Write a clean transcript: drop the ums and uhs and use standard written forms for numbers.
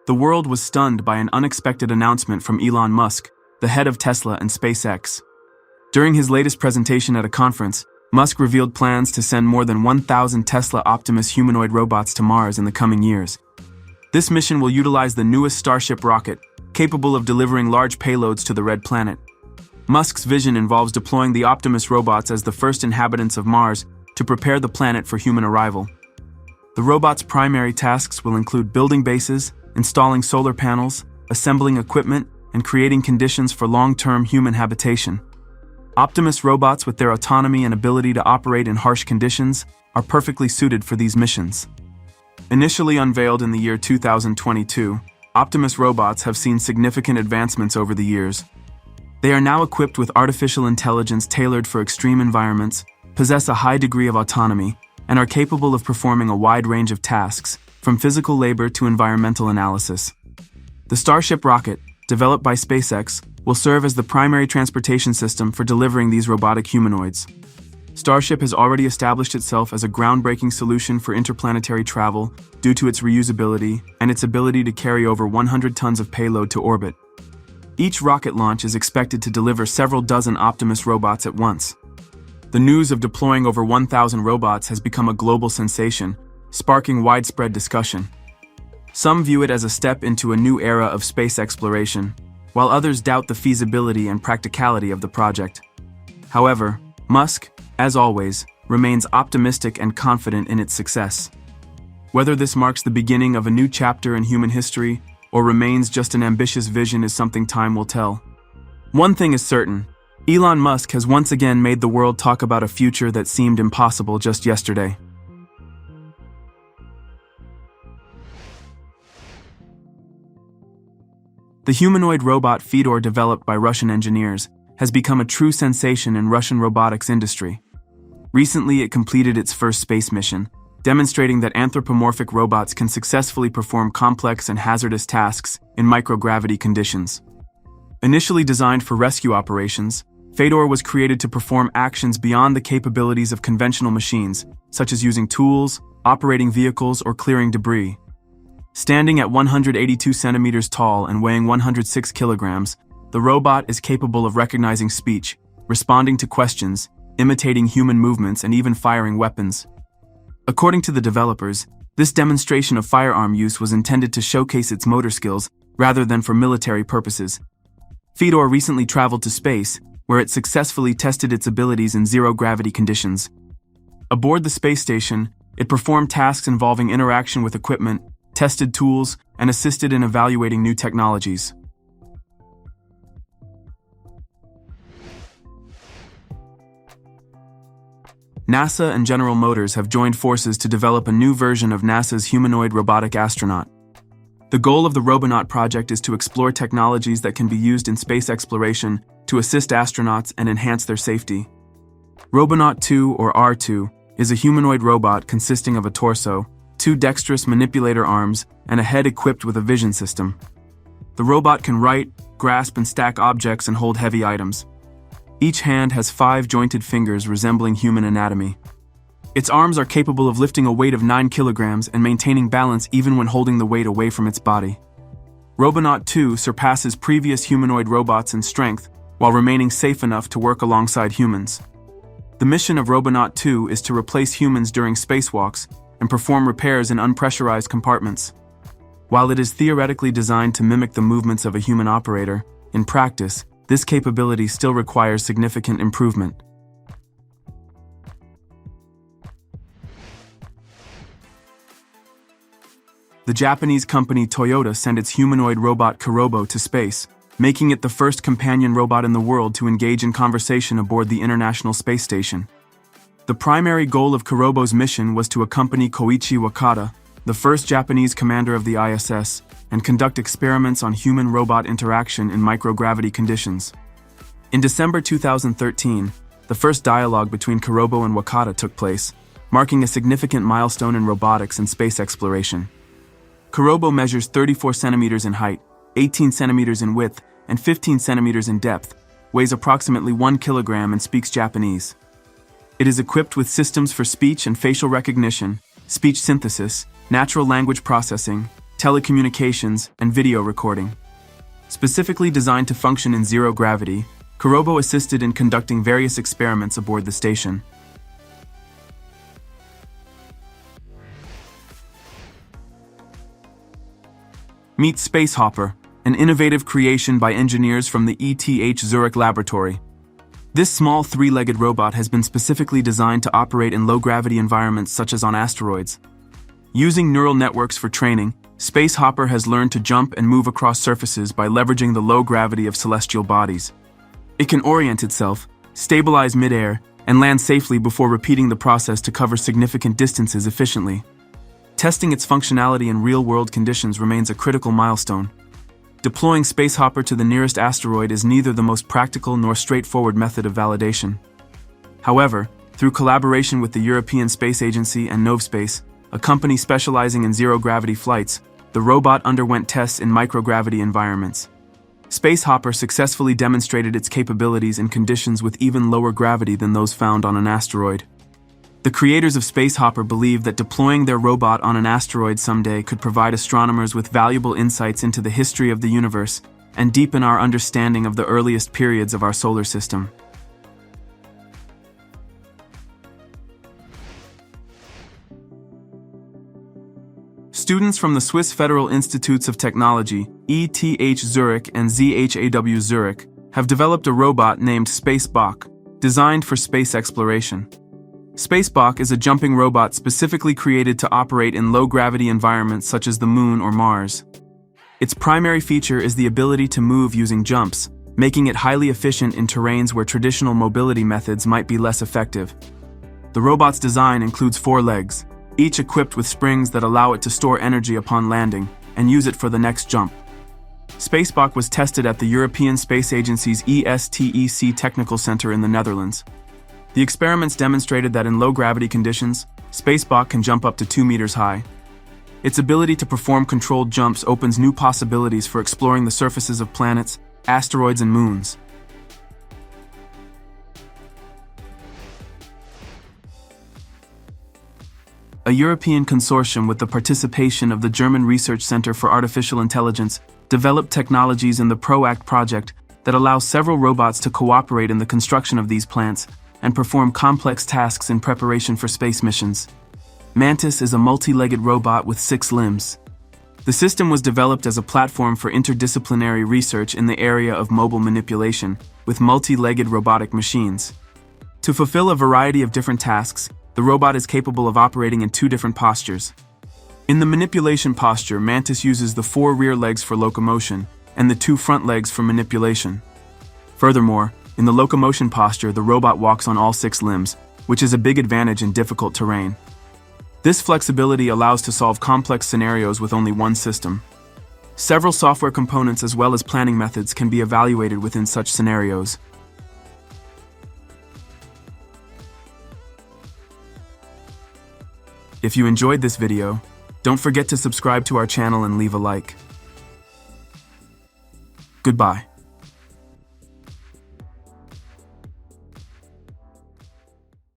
The world was stunned by an unexpected announcement from Elon Musk, the head of Tesla and SpaceX. During his latest presentation at a conference, Musk revealed plans to send more than 1,000 Tesla Optimus humanoid robots to Mars in the coming years. This mission will utilize the newest Starship rocket, capable of delivering large payloads to the Red Planet. Musk's vision involves deploying the Optimus robots as the first inhabitants of Mars to prepare the planet for human arrival. The robots' primary tasks will include building bases, installing solar panels, assembling equipment, and creating conditions for long-term human habitation. Optimus robots, with their autonomy and ability to operate in harsh conditions, are perfectly suited for these missions. Initially unveiled in the year 2022, Optimus robots have seen significant advancements over the years. They are now equipped with artificial intelligence tailored for extreme environments, possess a high degree of autonomy, and are capable of performing a wide range of tasks, from physical labor to environmental analysis. The Starship rocket, developed by SpaceX, will serve as the primary transportation system for delivering these robotic humanoids. Starship has already established itself as a groundbreaking solution for interplanetary travel due to its reusability and its ability to carry over 100 tons of payload to orbit. Each rocket launch is expected to deliver several dozen Optimus robots at once. The news of deploying over 1,000 robots has become a global sensation, sparking widespread discussion. Some view it as a step into a new era of space exploration, while others doubt the feasibility and practicality of the project. However, Musk, as always, remains optimistic and confident in its success. Whether this marks the beginning of a new chapter in human history or remains just an ambitious vision is something time will tell. One thing is certain: Elon Musk has once again made the world talk about a future that seemed impossible just yesterday. The humanoid robot Fedor, developed by Russian engineers, has become a true sensation in Russian robotics industry. Recently, it completed its first space mission, demonstrating that anthropomorphic robots can successfully perform complex and hazardous tasks in microgravity conditions. Initially designed for rescue operations, Fedor was created to perform actions beyond the capabilities of conventional machines, such as using tools, operating vehicles, or clearing debris. Standing at 182 centimeters tall and weighing 106 kilograms, the robot is capable of recognizing speech, responding to questions, imitating human movements, and even firing weapons. According to the developers, this demonstration of firearm use was intended to showcase its motor skills rather than for military purposes. Fedor recently traveled to space, where it successfully tested its abilities in zero-gravity conditions. Aboard the space station, it performed tasks involving interaction with equipment, tested tools, and assisted in evaluating new technologies. NASA and General Motors have joined forces to develop a new version of NASA's humanoid robotic astronaut. The goal of the Robonaut project is to explore technologies that can be used in space exploration to assist astronauts and enhance their safety. Robonaut II, or R2, is a humanoid robot consisting of a torso, 2 dexterous manipulator arms, and a head equipped with a vision system. The robot can write, grasp, and stack objects and hold heavy items. Each hand has 5 jointed fingers resembling human anatomy. Its arms are capable of lifting a weight of 9 kilograms and maintaining balance even when holding the weight away from its body. Robonaut II surpasses previous humanoid robots in strength while remaining safe enough to work alongside humans. The mission of Robonaut II is to replace humans during spacewalks and perform repairs in unpressurized compartments. While it is theoretically designed to mimic the movements of a human operator, in practice, this capability still requires significant improvement. The Japanese company Toyota sent its humanoid robot Kobo to space, making it the first companion robot in the world to engage in conversation aboard the International Space Station. The primary goal of Kobo's mission was to accompany Koichi Wakata, the first Japanese commander of the ISS, and conduct experiments on human-robot interaction in microgravity conditions. In December 2013, the first dialogue between Kobo and Wakata took place, marking a significant milestone in robotics and space exploration. Kobo measures 34 centimeters in height, 18 centimeters in width, and 15 centimeters in depth, weighs approximately 1 kilogram, and speaks Japanese. It is equipped with systems for speech and facial recognition, speech synthesis, natural language processing, telecommunications, and video recording. Specifically designed to function in zero gravity, Kobo assisted in conducting various experiments aboard the station. Meet Spacehopper, an innovative creation by engineers from the ETH Zurich laboratory. This small three-legged robot has been specifically designed to operate in low-gravity environments such as on asteroids. Using neural networks for training, Spacehopper has learned to jump and move across surfaces by leveraging the low gravity of celestial bodies. It can orient itself, stabilize mid-air, and land safely before repeating the process to cover significant distances efficiently. Testing its functionality in real-world conditions remains a critical milestone. Deploying Spacehopper to the nearest asteroid is neither the most practical nor straightforward method of validation. However, through collaboration with the European Space Agency and Novspace, a company specializing in zero-gravity flights, the robot underwent tests in microgravity environments. Spacehopper successfully demonstrated its capabilities in conditions with even lower gravity than those found on an asteroid. The creators of Spacehopper believe that deploying their robot on an asteroid someday could provide astronomers with valuable insights into the history of the universe and deepen our understanding of the earliest periods of our solar system. Students from the Swiss Federal Institutes of Technology, ETH Zurich and ZHAW Zurich, have developed a robot named SpaceBoach, designed for space exploration. SpaceBoach is a jumping robot specifically created to operate in low-gravity environments such as the Moon or Mars. Its primary feature is the ability to move using jumps, making it highly efficient in terrains where traditional mobility methods might be less effective. The robot's design includes 4 legs, each equipped with springs that allow it to store energy upon landing and use it for the next jump. SpaceBoach was tested at the European Space Agency's ESTEC Technical Center in the Netherlands. The experiments demonstrated that in low-gravity conditions, SpaceBoach can jump up to 2 meters high. Its ability to perform controlled jumps opens new possibilities for exploring the surfaces of planets, asteroids, and moons. A European consortium with the participation of the German Research Center for Artificial Intelligence developed technologies in the PROACT project that allow several robots to cooperate in the construction of these plants and perform complex tasks in preparation for space missions. Mantis is a multi-legged robot with 6 limbs. The system was developed as a platform for interdisciplinary research in the area of mobile manipulation with multi-legged robotic machines. To fulfill a variety of different tasks, the robot is capable of operating in 2 different postures. In the manipulation posture, Mantis uses the 4 rear legs for locomotion and the 2 front legs for manipulation. Furthermore, in the locomotion posture, the robot walks on all 6 limbs, which is a big advantage in difficult terrain. This flexibility allows to solve complex scenarios with only one system. Several software components as well as planning methods can be evaluated within such scenarios. If you enjoyed this video, don't forget to subscribe to our channel and leave a like. Goodbye.